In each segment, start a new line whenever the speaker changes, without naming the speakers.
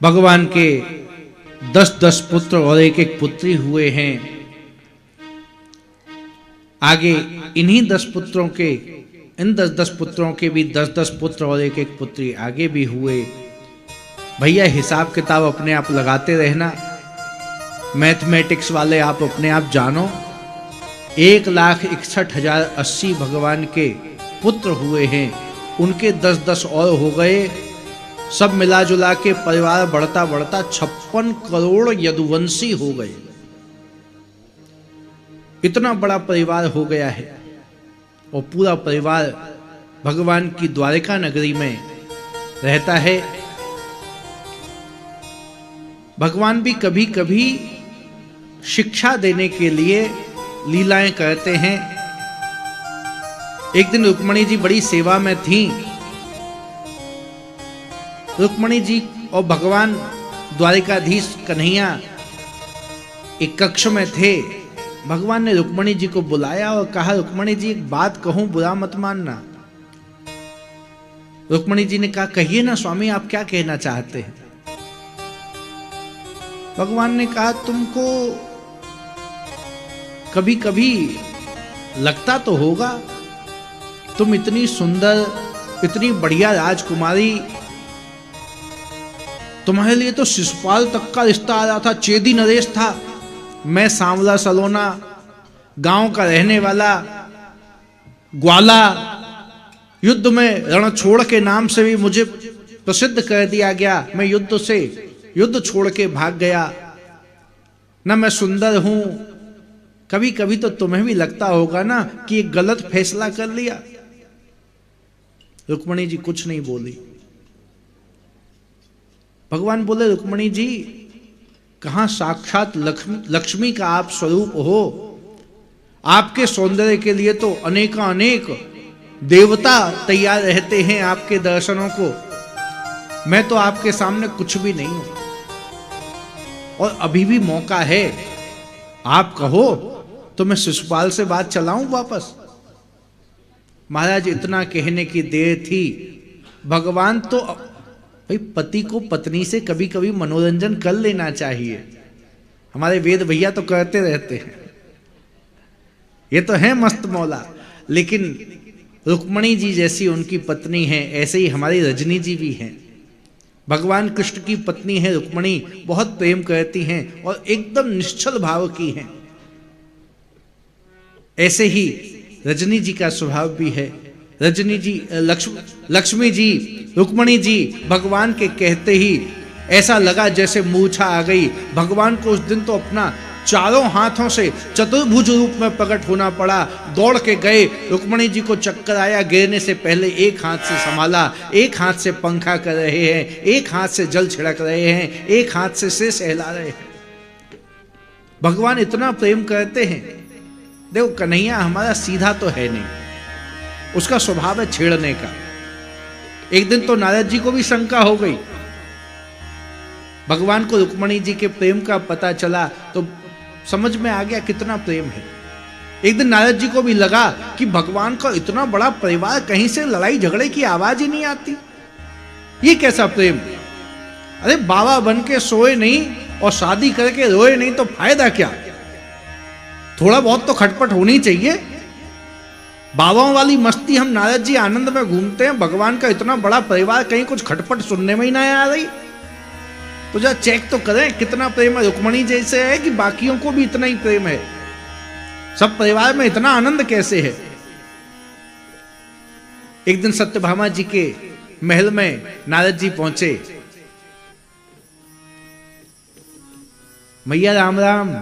भगवान के 10-10 पुत्र और एक एक पुत्री हुए हैं। आगे इन्हीं 10 पुत्रों के, इन 10-10 पुत्रों के भी 10-10 पुत्र और एक एक पुत्री आगे भी हुए। भैया हिसाब किताब अपने आप लगाते रहना, मैथमेटिक्स वाले आप अपने आप जानो। 1,61,080 भगवान के पुत्र हुए हैं, उनके 10-10 और हो गए। सब मिला जुला के परिवार बढ़ता बढ़ता 56 करोड़ यदुवंशी हो गए। इतना बड़ा परिवार हो गया है और पूरा परिवार भगवान की द्वारिका नगरी में रहता है। भगवान भी कभी कभी शिक्षा देने के लिए लीलाएं करते हैं। एक दिन रुक्मणी जी बड़ी सेवा में थी। रुक्मणी जी और भगवान द्वारिकाधीश कन्हैया एक कक्ष में थे। भगवान ने रुक्मणी जी को बुलाया और कहा, रुक्मणी जी एक बात कहूं, बुरा मत मानना। रुक्मणी जी ने कहा, कहिए ना स्वामी, आप क्या कहना चाहते हैं। भगवान ने कहा, तुमको कभी कभी लगता तो होगा, तुम इतनी सुंदर, इतनी बढ़िया राजकुमारी, तुम्हारे लिए तो शिशुपाल तक का रिश्ता आ रहा था, चेदी नरेश था। मैं सांवला सलोना, गांव का रहने वाला, ग्वाला, युद्ध में रणछोड़ के नाम से भी मुझे प्रसिद्ध कर दिया गया। मैं युद्ध छोड़ के भाग गया। ना मैं सुंदर हूं। कभी कभी तो तुम्हें भी लगता होगा ना कि एक गलत फैसला कर लिया। रुक्मणी जी कुछ नहीं बोली। भगवान बोले, रुक्मणी जी, कहां साक्षात लक्ष्मी का आप स्वरूप हो। आपके सौंदर्य के लिए तो अनेक देवता तैयार रहते हैं आपके दर्शनों को। मैं तो आपके सामने कुछ भी नहीं हूं और अभी भी मौका है। आप कहो तो मैं शिशुपाल से बात चलाऊं वापस। महाराज इतना कहने की देर थी। भगवान तो भाई, पति को पत्नी से कभी कभी मनोरंजन कर लेना चाहिए। हमारे वेद भैया तो करते रहते हैं, ये तो है मस्त मौला। लेकिन रुक्मणी जी जैसी उनकी पत्नी है, ऐसे ही हमारी रजनी जी भी हैं। भगवान कृष्ण की पत्नी है रुक्मणी, बहुत प्रेम करती हैं और एकदम निश्चल भाव की हैं। ऐसे ही रजनी जी का स्वभाव भी है। रजनी जी, लक्ष्मी जी, रुक्मणी जी भगवान के कहते ही ऐसा लगा जैसे मूर्छा आ गई। भगवान को उस दिन तो अपना चारों हाथों से चतुर्भुज रूप में प्रकट होना पड़ा। दौड़ के गए, रुक्मणी जी को चक्कर आया। गिरने से पहले एक हाथ से संभाला, एक हाथ से पंखा कर रहे हैं, एक हाथ से जल छिड़क रहे हैं, एक हाथ से सिर सहला रहे हैं। भगवान इतना प्रेम करते हैं। देखो, कन्हैया हमारा सीधा तो है नहीं, उसका स्वभाव है छेड़ने का। एक दिन तो नारद जी को भी शंका हो गई। भगवान को रुक्मणी जी के प्रेम का पता चला तो समझ में आ गया कितना प्रेम है। एक दिन नारद जी को भी लगा कि भगवान का इतना बड़ा परिवार, कहीं से लड़ाई झगड़े की आवाज ही नहीं आती, ये कैसा प्रेम। अरे बाबा बन के सोए नहीं और शादी करके रोए नहीं तो फायदा क्या। थोड़ा बहुत तो खटपट होनी चाहिए। बाबाओं वाली मस्ती हम नारद जी आनंद में घूमते हैं, भगवान का इतना बड़ा परिवार, कहीं कुछ खटपट सुनने में ही ना आ रही। तो जरा चेक तो करें कितना प्रेम है। रुक्मणी जैसे है कि बाकियों को भी इतना ही प्रेम है। सब परिवार में इतना आनंद कैसे है। एक दिन सत्यभामा जी के महल में नारद जी पहुंचे। मैया राम राम,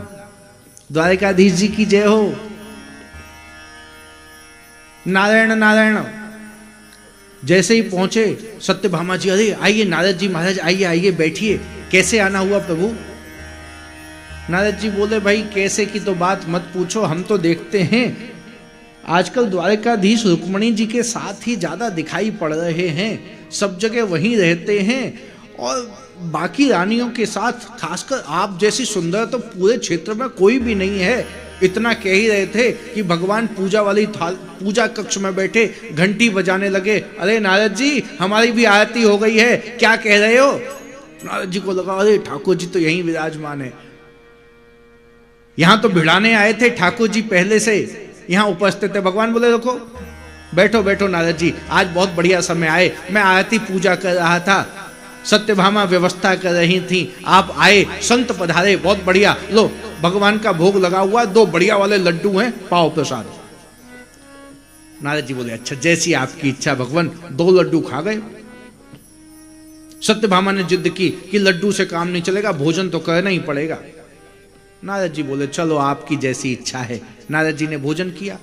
द्वारिकाधीश जी की जय हो। नारायण नारायण। जैसे ही पहुंचे सत्यभामा जी, अरे आइए नारद जी महाराज, आइए आइए बैठिए, कैसे आना हुआ प्रभु। नारद जी बोले, भाई कैसे की तो बात मत पूछो, हम तो देखते हैं आजकल द्वारिकाधीश रुक्मणी जी के साथ ही ज्यादा दिखाई पड़ रहे हैं। सब जगह वहीं रहते हैं और बाकी रानियों के साथ, खासकर आप जैसी सुंदर तो पूरे क्षेत्र में कोई भी नहीं है। इतना कह ही रहे थे कि भगवान पूजा कक्ष में बैठे घंटी बजाने लगे। अरे नारद जी, हमारी भी आरती हो गई है, क्या कह रहे हो। नारद जी को लगा अरे ठाकुर जी तो यहीं विराजमान है, यहां तो भिड़ाने आए थे ठाकुर जी पहले से यहां उपस्थित है। भगवान बोले देखो बैठो बैठो नारद जी, आज बहुत बढ़िया समय आए, मैं आरती पूजा कर रहा था, सत्यभामा व्यवस्था कर रही थी, आप आए, संत पधारे, बहुत बढ़िया, लो भगवान का भोग लगा हुआ, 2 बढ़िया वाले लड्डू हैं, पाओ प्रसाद। नारद जी बोले अच्छा जैसी आपकी इच्छा भगवान। 2 लड्डू खा गए। सत्यभामा ने जिद की कि लड्डू से काम नहीं चलेगा, भोजन तो करना ही पड़ेगा। नारद जी बोले चलो आपकी जैसी इच्छा है। नारद जी ने भोजन किया।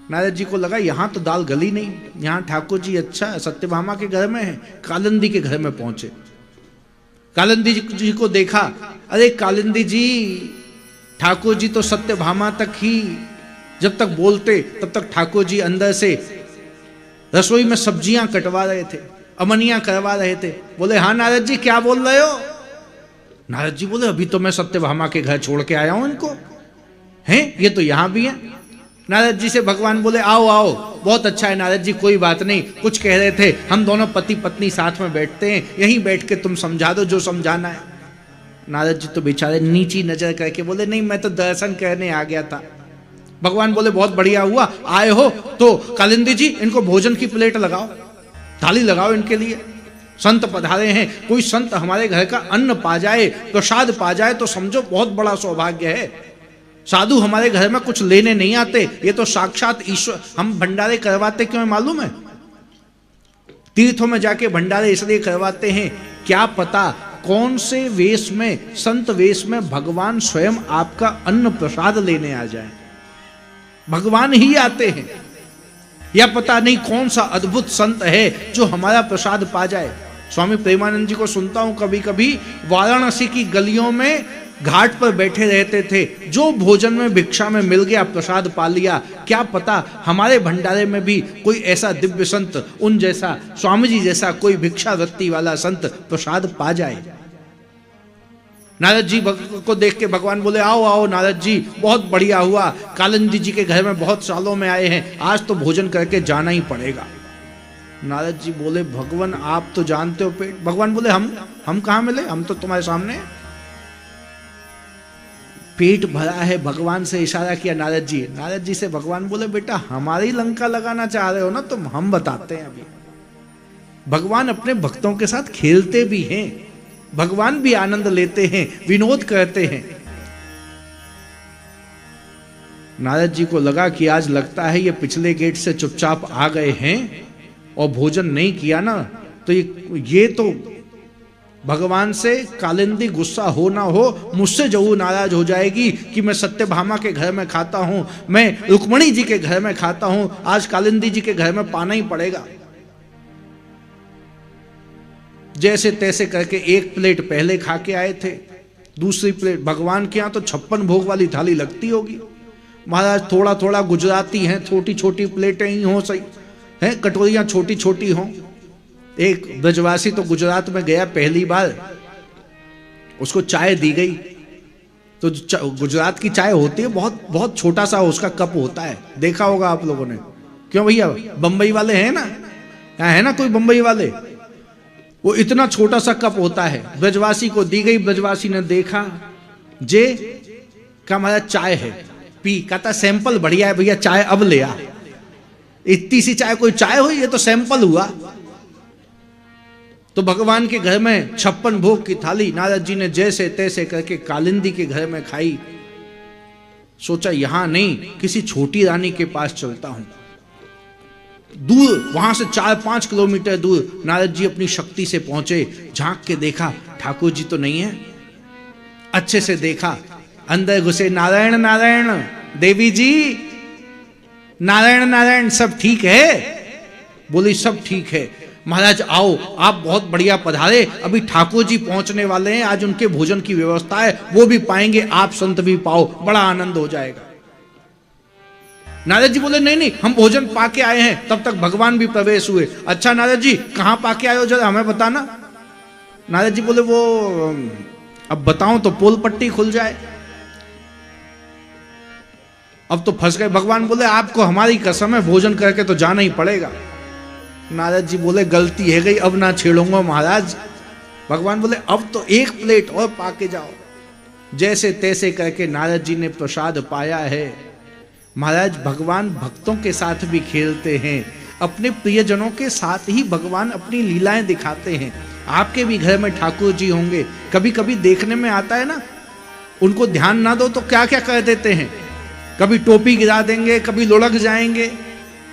नारद जी को लगा यहां तो दाल गली नहीं, यहां ठाकुर जी अच्छा सत्यभामा के घर में है। कालिंदी के घर में पहुंचे, कालिंदी जी को देखा, अरे कालिंदी जी ठाकुर जी तो सत्यभामा तक ही जब तक बोलते तब तक ठाकुर जी अंदर से रसोई में सब्जियां कटवा रहे थे, अमनियां करवा रहे थे। बोले हाँ नारद जी क्या बोल रहे हो? नारद जी बोले अभी तो मैं सत्यभामा के घर छोड़ के आया हूं इनको, हैं ये तो यहां भी है। नारद जी से भगवान बोले आओ आओ, बहुत अच्छा है नारद जी, कोई बात नहीं, कुछ कह रहे थे, हम दोनों पति पत्नी साथ में बैठते हैं, यहीं बैठ के तुम समझा दो जो समझाना है। नारद जी तो बेचारे नीची नजर करके बोले नहीं मैं तो दर्शन करने आ गया था। भगवान बोले बहुत बढ़िया हुआ आए हो, तो कालिंदी जी इनको भोजन की प्लेट लगाओ, थाली लगाओ इनके लिए, संत पधारे हैं, कोई संत हमारे घर का अन्न पा जाए, प्रसाद पा जाए तो समझो बहुत बड़ा सौभाग्य है। साधु हमारे घर में कुछ लेने नहीं आते, ये तो साक्षात ईश्वर। हम भंडारे करवाते क्यों मालूम है? तीर्थों में जाके भंडारे इसलिए करवाते हैं, क्या पता कौन से वेश में, संत वेश में भगवान स्वयं आपका अन्न प्रसाद लेने आ जाए, भगवान ही आते हैं, या पता नहीं कौन सा अद्भुत संत है जो हमारा प्रसाद पा जाए। स्वामी प्रेमानंद जी को सुनता हूं कभी कभी, वाराणसी की गलियों में घाट पर बैठे रहते थे, जो भोजन में भिक्षा में मिल गया प्रसाद पा लिया, क्या पता हमारे भंडारे में भी कोई ऐसा दिव्य संत, उन जैसा स्वामी जी जैसा कोई भिक्षा वृत्ति वाला संत प्रसाद पा जाए। नारद जी को देख के भगवान बोले आओ आओ नारद जी, बहुत बढ़िया हुआ, कालिंदी जी के घर में बहुत सालों में आए हैं, आज तो भोजन करके जाना ही पड़ेगा। नारद जी बोले भगवान आप तो जानते हो पेट। भगवान बोले हम कहां मिले, हम तो तुम्हारे सामने हैं। पेट भरा है, भगवान से इशारा किया नारद जी। नारद जी से भगवान बोले बेटा हमारी लंका लगाना चाह रहे हो ना तुम, हम बताते हैं अभी। भगवान अपने भक्तों के साथ खेलते भी हैं, भगवान भी आनंद लेते हैं, विनोद करते हैं। नारद जी को लगा कि आज लगता है ये पिछले गेट से चुपचाप आ गए हैं और भोजन नहीं किया ना, तो ये तो भगवान से कालिंदी गुस्सा हो ना हो, मुझसे जरूर नाराज हो जाएगी कि मैं सत्यभामा के घर में खाता हूं, मैं रुक्मणी जी के घर में खाता हूं, आज कालिंदी जी के घर में पाना ही पड़ेगा। जैसे तैसे करके 1 प्लेट पहले खा के आए थे, दूसरी प्लेट भगवान के यहां तो 56 भोग वाली थाली लगती होगी। महाराज थोड़ा थोड़ा गुजराती हैं, छोटी छोटी प्लेटें ही हो सही हैं, कटोरियां छोटी छोटी हों। एक ब्रजवासी तो गुजरात में गया पहली बार, उसको चाय दी गई, तो गुजरात की चाय होती है बहुत बहुत छोटा सा उसका कप होता है, देखा होगा आप लोगों ने। क्यों भैया, बंबई वाले हैं ना, यहाँ है ना कोई बंबई वाले, वो इतना छोटा सा कप होता है, ब्रजवासी को दी गई। ब्रजवासी ने देखा, जे का हमारा चाय है, पी, कहता सैंपल बढ़िया है भैया, चाय अब ले आ। इतनी सी चाय कोई चाय हुई, ये तो सैंपल हुआ। तो भगवान के घर में 56 भोग की थाली नारद जी ने जैसे तैसे करके कालिंदी के घर में खाई। सोचा यहां नहीं, किसी छोटी रानी के पास चलता हूं। दूर, वहां से 4-5 किलोमीटर दूर नारद जी अपनी शक्ति से पहुंचे, झांक के देखा ठाकुर जी तो नहीं है। अच्छे से देखा, अंदर घुसे, नारायण नारायण, देवी जी नारायण नारायण, सब ठीक है? बोली सब ठीक है। महाराज आओ, आप बहुत बढ़िया पधारे, अभी ठाकुर जी पहुंचने वाले हैं, आज उनके भोजन की व्यवस्था है, वो भी पाएंगे, आप संत भी पाओ, बड़ा आनंद हो जाएगा। नारद जी बोले नहीं नहीं, हम भोजन पाके आए हैं, तब तक भगवान भी प्रवेश हुए। अच्छा नारद जी कहां पाके आए हो, जरा हमें बताना। नारद जी बोले वो अब बताऊं तो पोल पट्टी खुल जाए, अब तो फंस गए। भगवान बोले आपको हमारी कसम है, भोजन करके तो जाना ही पड़ेगा। नारद जी बोले गलती है गई, अब ना छेड़ूंगा महाराज, भगवान बोले अब तो एक प्लेट और पाके जाओ। जैसे तैसे करके नारद जी ने प्रसाद पाया है। महाराज भगवान भक्तों के साथ भी खेलते हैं, अपने प्रियजनों के साथ ही भगवान अपनी लीलाएं दिखाते हैं। आपके भी घर में ठाकुर जी होंगे, कभी कभी देखने में आता है ना, उनको ध्यान ना दो तो क्या क्या कर देते हैं, कभी टोपी गिरा देंगे, कभी लुढ़क जाएंगे।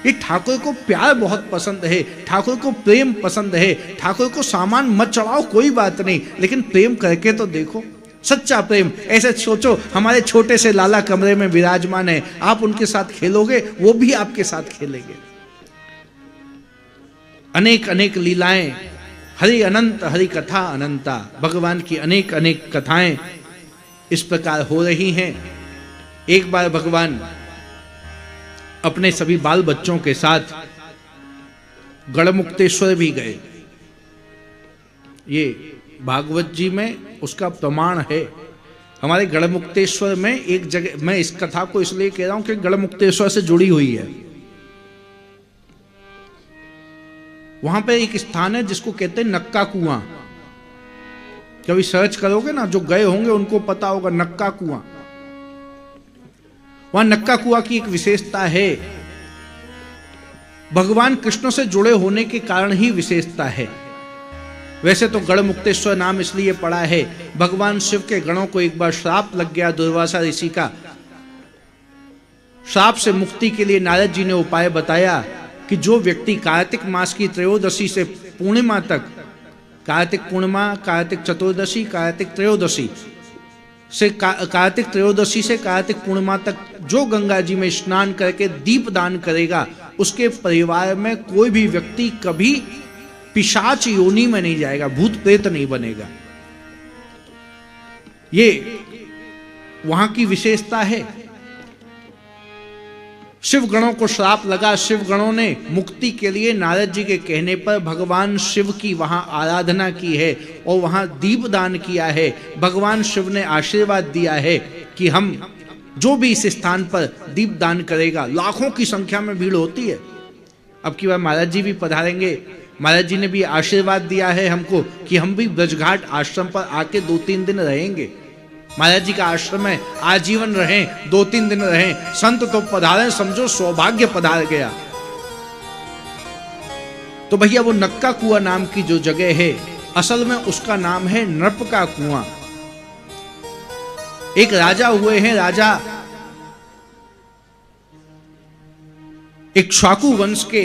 ये ठाकुर को प्यार बहुत पसंद है, ठाकुर को प्रेम पसंद है। ठाकुर को सामान मत चढ़ाओ कोई बात नहीं, लेकिन प्रेम करके तो देखो, सच्चा प्रेम। ऐसे सोचो हमारे छोटे से लाला कमरे में विराजमान है, आप उनके साथ खेलोगे, वो भी आपके साथ खेलेंगे। अनेक अनेक लीलाएं, हरि अनंत हरि कथा अनंता, भगवान की अनेक अनेक कथाएं इस प्रकार हो रही हैं। एक बार भगवान अपने सभी बाल बच्चों के साथ गढ़मुक्तेश्वर भी गए। ये भागवत जी में उसका प्रमाण है। हमारे गढ़मुक्तेश्वर में एक जगह, मैं इस कथा को इसलिए कह रहा हूं कि गढ़मुक्तेश्वर से जुड़ी हुई है। वहां पे एक स्थान है जिसको कहते हैं नक्का कुआं। कभी सर्च करोगे ना, जो गए होंगे उनको पता होगा, नक्का कुआं। वहां नक्का कुआं की एक विशेषता है, भगवान कृष्ण से जुड़े होने के कारण ही विशेषता है। वैसे तो गढ़मुक्तेश्वर नाम इसलिए पड़ा है, भगवान शिव के गणों को एक बार श्राप लग गया दुर्वासा ऋषि का। श्राप से मुक्ति के लिए नारद जी ने उपाय बताया कि जो व्यक्ति कार्तिक मास की त्रयोदशी से पूर्णिमा तक, कार्तिक पूर्णिमा, कार्तिक चतुर्दशी, कार्तिक त्रयोदशी से कार्तिक त्रयोदशी से कार्तिक पूर्णिमा तक जो गंगा जी में स्नान करके दीप दान करेगा, उसके परिवार में कोई भी व्यक्ति कभी पिशाच योनि में नहीं जाएगा, भूत प्रेत नहीं बनेगा। ये वहां की विशेषता है। शिव गणों को श्राप लगा, शिव गणों ने मुक्ति के लिए नारद जी के कहने पर भगवान शिव की वहां आराधना की है और वहां दीप दान किया है। भगवान शिव ने आशीर्वाद दिया है कि हम जो भी इस स्थान पर दीप दान करेगा, लाखों की संख्या में भीड़ होती है। अब की बार महाराज जी भी पधारेंगे, महाराज जी ने भी आशीर्वाद दिया है हमको कि हम भी ब्रजघाट आश्रम पर आके 2-3 दिन रहेंगे। महाराज जी का आश्रम है, आजीवन रहें, 2-3 दिन रहें। संत तो पधारे, समझो सौभाग्य पधार गया। तो भैया वो नक्का कुआं नाम की जो जगह है, असल में उसका नाम है नृप का कुआं। एक राजा हुए हैं, राजा इक्ष्वाकु वंश के,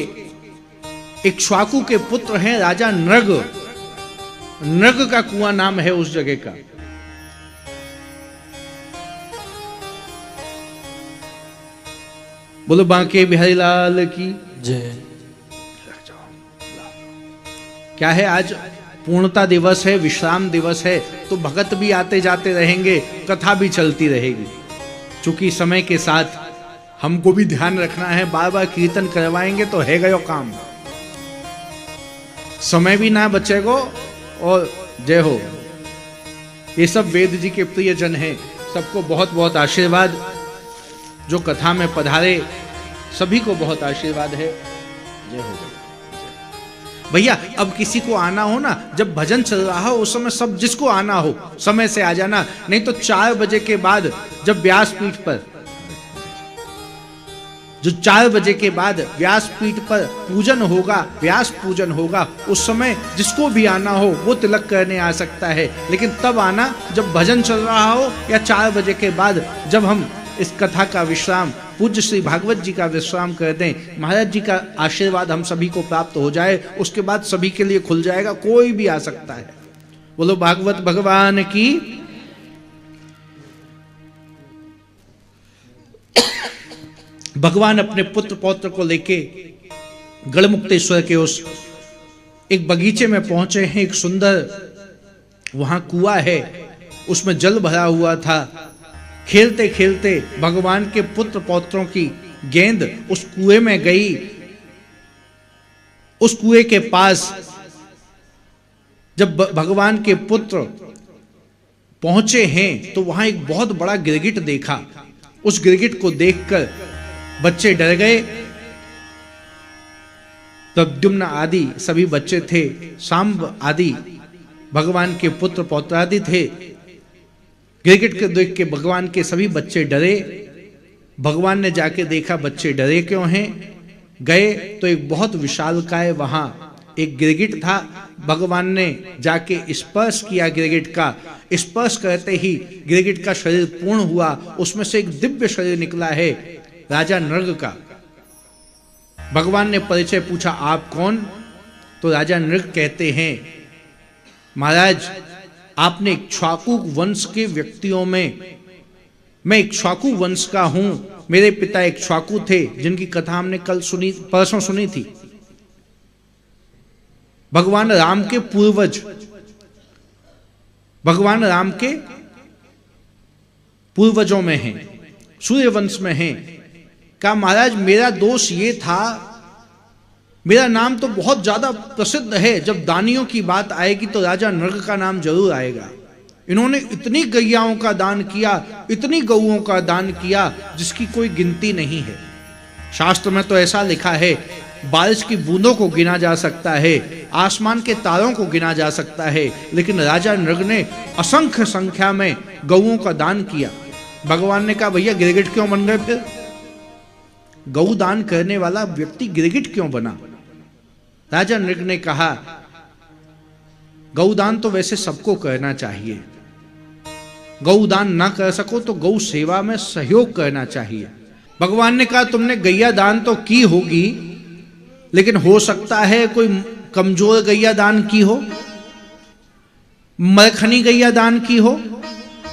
इक्ष्वाकु के पुत्र हैं राजा नृग। नृग का कुआं नाम है उस जगह का। बोलो बांके बिहारी लाल की जय। क्या है, आज पूर्णता दिवस है, विश्राम दिवस है, तो भगत भी आते जाते रहेंगे, कथा भी चलती रहेगी। चूंकि समय के साथ हमको भी ध्यान रखना है, बार बार कीर्तन करवाएंगे तो है गयो काम, समय भी ना बचेगो। और जय हो। ये सब वेद जी के प्रिय जन हैं, सबको बहुत बहुत आशीर्वाद। जो कथा में पधारे सभी को बहुत आशीर्वाद है। जय हो। भैया अब किसी को आना हो ना, जब भजन चल रहा हो उस समय सब जिसको आना हो समय से आ जाना, नहीं तो 4 बजे के बाद जब व्यासपीठ पर, जो 4 बजे के बाद व्यासपीठ पर पूजन होगा, व्यास पूजन होगा, उस समय जिसको भी आना हो वो तिलक करने आ सकता है। लेकिन तब आना जब भजन चल रहा हो या 4 बजे के बाद, जब हम इस कथा का विश्राम, पूज्य श्री भागवत जी का विश्राम कर दें, महाराज जी का आशीर्वाद हम सभी को प्राप्त हो जाए, उसके बाद सभी के लिए खुल जाएगा, कोई भी आ सकता है। बोलो भागवत भगवान की। भगवान अपने पुत्र पौत्र को लेके गढ़मुक्तेश्वर के उस एक बगीचे में पहुंचे हैं। एक सुंदर वहां कुआं है, उसमें जल भरा हुआ था। खेलते खेलते भगवान के पुत्र पौत्रों की गेंद उस कुएं में गई। उस कुएं के पास जब भगवान के पुत्र पहुंचे हैं तो वहां एक बहुत बड़ा गिरगिट देखा। उस गिरगिट को देखकर बच्चे डर गए। प्रद्युम्न आदि सभी बच्चे थे, सांब आदि भगवान के पुत्र पौत्रादि थे। गिरगिट को देख के भगवान के सभी बच्चे डरे। भगवान ने जाके देखा बच्चे डरे क्यों हैं। गए तो एक बहुत विशालकाय वहां एक गिरगिट था। भगवान ने जाके स्पर्श किया गिरगिट का। स्पर्श करते ही गिरगिट का शरीर पूर्ण हुआ। उसमें से एक दिव्य शरीर निकला है राजा नृग का। भगवान ने परिचय पूछा, आप कौन? तो राजा नृग कहते हैं, महाराज आपने इक्ष्वाकु वंश के व्यक्तियों में, मैं इक्ष्वाकु वंश का हूं। मेरे पिता इक्ष्वाकु थे जिनकी कथा हमने कल सुनी, परसों सुनी थी। भगवान राम के पूर्वज, भगवान राम के पूर्वजों में हैं, सूर्य वंश में हैं। कहा महाराज मेरा दोष ये था, मेरा नाम तो बहुत ज्यादा प्रसिद्ध है, जब दानियों की बात आएगी तो राजा नृग का नाम जरूर आएगा। इन्होंने इतनी गैयाओं का दान किया, इतनी गौओं का दान किया जिसकी कोई गिनती नहीं है। शास्त्र में तो ऐसा लिखा है, बारिश की बूंदों को गिना जा सकता है, आसमान के तारों को गिना जा सकता है, लेकिन राजा नृग ने असंख्य संख्या में गौओं का दान किया। भगवान ने कहा भैया गिरगिट क्यों बन गए? फिर गौ दान करने वाला व्यक्ति गिरगिट क्यों बना? राजा नृग ने कहा गौदान तो वैसे सबको करना चाहिए, गौदान ना कर सको तो गौ सेवा में सहयोग करना चाहिए। भगवान ने कहा तुमने गैया दान तो की होगी, लेकिन हो सकता है कोई कमजोर गैया दान की हो, मरखनी गैया दान की हो,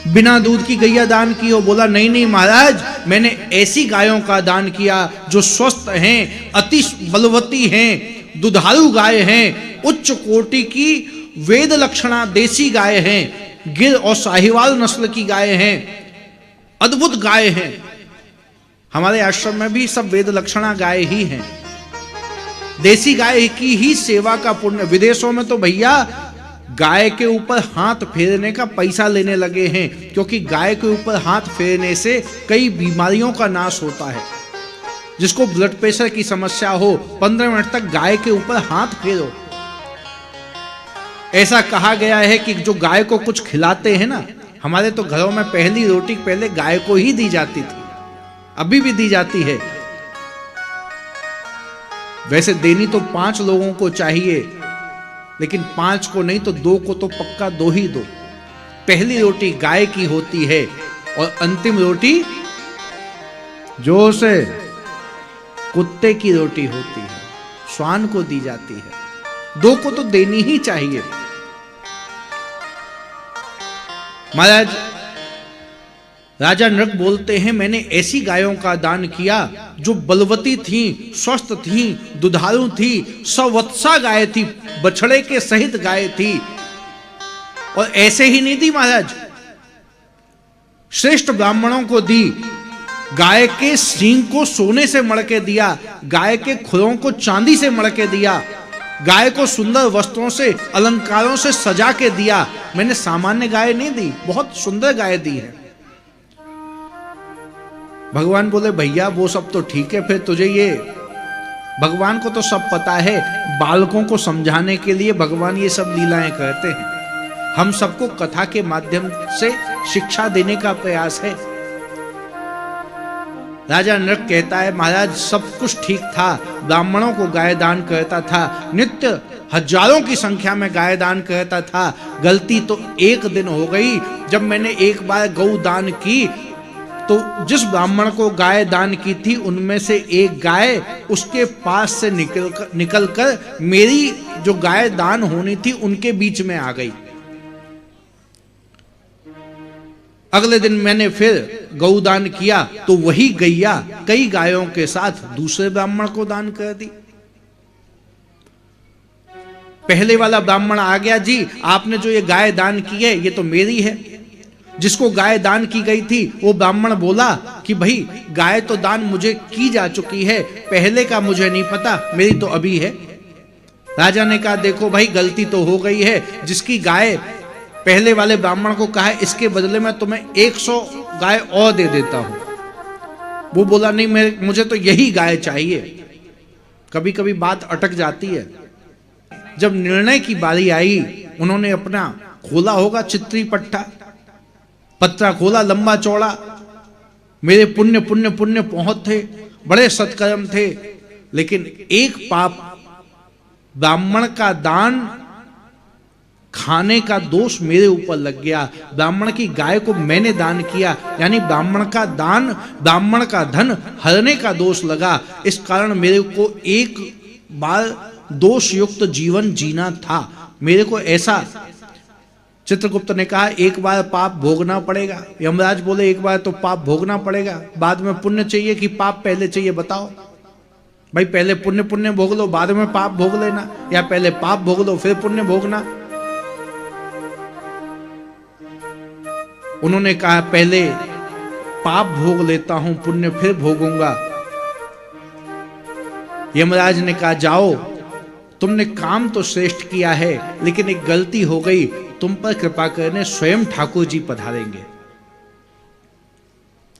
बिना दूध की गैया दान की हो। बोला नहीं नहीं महाराज, मैंने ऐसी गायों का दान किया जो स्वस्थ हैं, अति बलवती हैं, दुधारू गाय हैं, उच्च कोटि की वेद लक्षणा देसी गाय हैं, गिर और साहिवाल नस्ल की गाय हैं, अद्भुत गाय हैं। हमारे आश्रम में भी सब वेद लक्षणा गाय ही हैं। देसी गाय की ही सेवा का पुण्य। विदेशों में तो भैया गाय के ऊपर हाथ फेरने का पैसा लेने लगे हैं, क्योंकि गाय के ऊपर हाथ फेरने से कई बीमारियों का नाश होता है। जिसको ब्लड प्रेशर की समस्या हो, 15 मिनट तक गाय के ऊपर हाथ फेरो। ऐसा कहा गया है कि जो गाय को कुछ खिलाते हैं ना, हमारे तो घरों में पहली रोटी पहले गाय को ही दी जाती थी, अभी भी दी जाती है। वैसे देनी तो 5 लोगों को चाहिए, लेकिन 5 को नहीं तो 2 को तो पक्का 2 ही दो। पहली रोटी गाय की होती है और अंतिम रोटी जोर से कुत्ते की रोटी होती है, श्वान को दी जाती है। 2 को तो देनी ही चाहिए। महाराज राजा नृग बोलते हैं मैंने ऐसी गायों का दान किया जो बलवती थी, स्वस्थ थी, दुधारू थी, सवत्सा गाय थी, बछड़े के सहित गाय थी। और ऐसे ही नहीं दी महाराज, श्रेष्ठ ब्राह्मणों को दी। गाय के सींग को सोने से मड़के दिया, गाय के खुरों को चांदी से मड़के दिया, गाय को सुंदर वस्त्रों से, अलंकारों से सजा के दिया। मैंने सामान्य गाय नहीं दी, बहुत सुंदर गाय दी है। भगवान बोले भैया वो सब तो ठीक है, फिर तुझे ये, भगवान को तो सब पता है, बालकों को समझाने के लिए भगवान ये सब लीलाएं करते हैं। हम सबको कथा के माध्यम से शिक्षा देने का प्रयास है। राजा नृग कहता है महाराज सब कुछ ठीक था, ब्राह्मणों को गाय दान करता था, नित्य हजारों की संख्या में गाय दान करता था। गलती तो एक दिन हो गई, जब मैंने एक बार गौ दान की तो जिस ब्राह्मण को गाय दान की थी उनमें से एक गाय उसके पास से निकलकर मेरी जो गाय दान होनी थी उनके बीच में आ गई। अगले दिन मैंने फिर गौदान किया तो वही गैया कई गायों के साथ दूसरे ब्राह्मण को दान कर दी। पहले वाला ब्राह्मण आ गया, जी आपने जो ये गाय दान की है ये तो मेरी है। जिसको गाय दान की गई थी वो ब्राह्मण बोला कि भाई गाय तो दान मुझे की जा चुकी है, पहले का मुझे नहीं पता, मेरी तो अभी है। राजा ने कहा देखो भाई गलती तो हो गई है, जिसकी गाय पहले वाले ब्राह्मण को कहा इसके बदले में तुम्हें 100 गाय और दे देता हूं। वो बोला नहीं मुझे तो यही गाय चाहिए। कभी कभी बात अटक जाती है। जब निर्णय की बारी आई उन्होंने अपना खोला होगा चित्री पट्टा, पत्रा खोला लंबा चौड़ा, मेरे पुण्य पुण्य पुण्य बहुत थे, बड़े सत्कर्म थे, लेकिन एक पाप, ब्राह्मण का दान खाने का दोष मेरे ऊपर लग गया। ब्राह्मण की गाय को मैंने दान किया, यानी ब्राह्मण का दान, ब्राह्मण का धन हरने का दोष लगा। इस कारण मेरे को एक बार दोष युक्त जीवन जीना था। मेरे को ऐसा, चित्रगुप्त ने कहा एक बार पाप भोगना पड़ेगा। यमराज बोले एक बार तो पाप भोगना पड़ेगा, बाद में पुण्य चाहिए कि पाप पहले चाहिए, बताओ भाई। पहले पुण्य पुण्य भोग लो, बाद में पाप भोग लेना, या पहले पाप भोग लो फिर पुण्य भोगना। उन्होंने कहा पहले पाप भोग लेता हूं, पुण्य फिर भोगूंगा। यमराज ने कहा जाओ, तुमने काम तो श्रेष्ठ किया है, लेकिन एक गलती हो गई, तुम पर कृपा करने स्वयं ठाकुर जी पधारेंगे।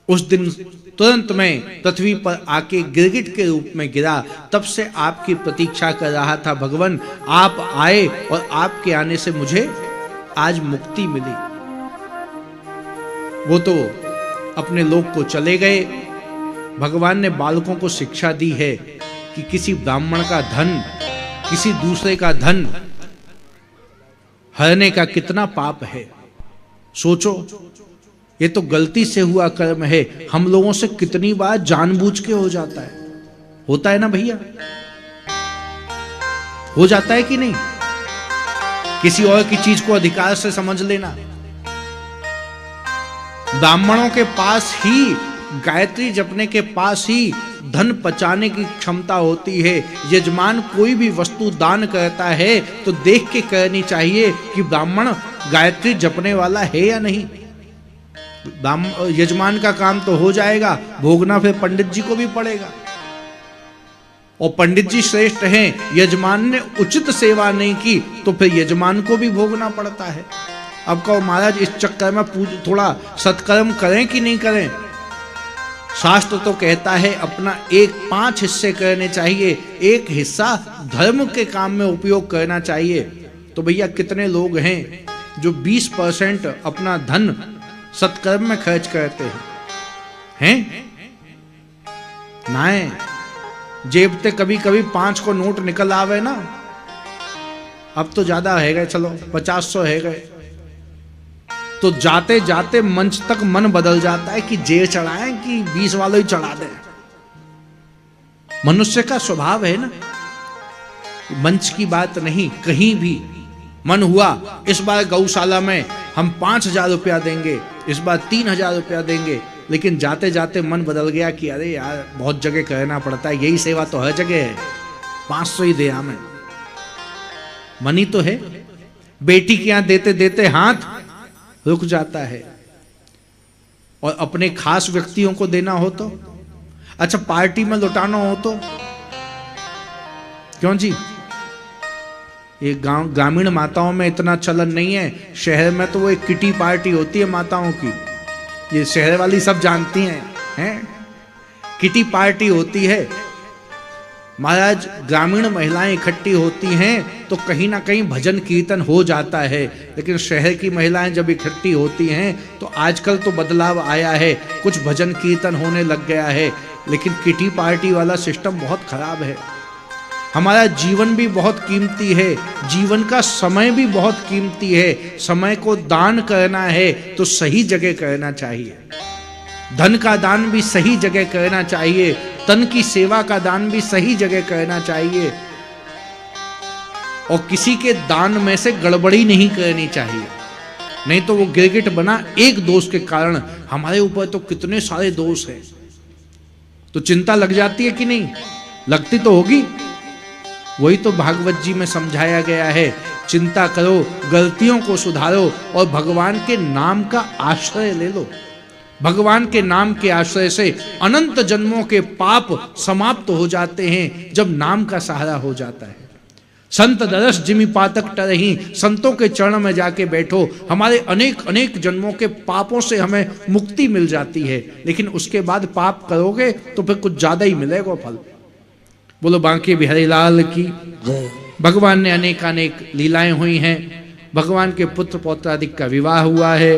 उस दिन तुरंत मैं पृथ्वी पर आके गिरगिट के रूप में गिरा। तब से आपकी प्रतीक्षा कर रहा था भगवान, आप आए और आपके आने से मुझे आज मुक्ति मिली। वो तो अपने लोक को चले गए। भगवान ने बालकों को शिक्षा दी है कि किसी ब्राह्मण का धन, किसी दूसरे का धन हरने का कितना पाप है। सोचो, ये तो गलती से हुआ कर्म है, हम लोगों से कितनी बार जानबूझ के हो जाता है। होता है ना भैया, हो जाता है कि नहीं? किसी और की चीज को अधिकार से समझ लेना। ब्राह्मणों के पास ही, गायत्री जपने के पास ही धन पचाने की क्षमता होती है। यजमान कोई भी वस्तु दान करता है तो देख के करनी चाहिए कि ब्राह्मण गायत्री जपने वाला है या नहीं। यजमान का काम तो हो जाएगा, भोगना फिर पंडित जी को भी पड़ेगा। और पंडित जी श्रेष्ठ हैं, यजमान ने उचित सेवा नहीं की तो फिर यजमान को भी भोगना पड़ता है। अब कहो महाराज इस चक्कर में थोड़ा सत्कर्म करें कि नहीं करें? शास्त्र तो कहता है अपना 5 हिस्से करने चाहिए, 1 हिस्सा धर्म के काम में उपयोग करना चाहिए। तो भैया कितने लोग हैं जो 20% अपना धन सत्कर्म में खर्च करते हैं? नाए जेब ते कभी कभी 5 को नोट निकल आवे ना, अब तो ज्यादा है गए, चलो 50-100 है गए, तो जाते जाते मंच तक मन बदल जाता है कि जेब चढ़ाएं कि 20 वालों ही चढ़ा दें। मनुष्य का स्वभाव है ना, मंच की बात नहीं, कहीं भी मन हुआ इस बार गौशाला में हम 5,000 रुपया देंगे, इस बार 3,000 रुपया देंगे, लेकिन जाते जाते मन बदल गया कि अरे यार बहुत जगह करना पड़ता है, यही सेवा तो हर जगह है, 500 ही दे हमें। मनी तो है, बेटी के यहां देते देते हाथ रुक जाता है। और अपने खास व्यक्तियों को देना हो तो, अच्छा पार्टी में लुटाना हो तो, क्यों जी? ये गांव ग्रामीण माताओं में इतना चलन नहीं है, शहर में तो वो एक किटी पार्टी होती है माताओं की, ये शहर वाली सब जानती हैं? किटी पार्टी होती है महाराज। ग्रामीण महिलाएं इकट्ठी होती हैं तो कहीं ना कहीं भजन कीर्तन हो जाता है, लेकिन शहर की महिलाएं जब इकट्ठी होती हैं तो आजकल तो बदलाव आया है, कुछ भजन कीर्तन होने लग गया है, लेकिन किटी पार्टी वाला सिस्टम बहुत खराब है। हमारा जीवन भी बहुत कीमती है, जीवन का समय भी बहुत कीमती है। समय को दान करना है तो सही जगह करना चाहिए, धन का दान भी सही जगह करना चाहिए, तन की सेवा का दान भी सही जगह करना चाहिए, और किसी के दान में से गड़बड़ी नहीं करनी चाहिए। नहीं तो वो गिरगिट बना एक दोष के कारण, हमारे ऊपर तो कितने सारे दोष हैं, तो चिंता लग जाती है कि नहीं? लगती तो होगी। वही तो भागवत जी में समझाया गया है, चिंता करो, गलतियों को सुधारो और भगवान के नाम का आश्रय ले लो। भगवान के नाम के आश्रय से अनंत जन्मों के पाप समाप्त हो जाते हैं जब नाम का सहारा हो जाता है। संत दरस जिमि पातक टरहि, संतों के चरण में जाके बैठो, हमारे अनेक अनेक जन्मों के पापों से हमें मुक्ति मिल जाती है। लेकिन उसके बाद पाप करोगे तो फिर कुछ ज्यादा ही मिलेगा फल। बोलो बांके बिहारी लाल की। भगवान ने अनेक अनेक लीलाएं हुई हैं, भगवान के पुत्र पौत्रादिक का विवाह हुआ है,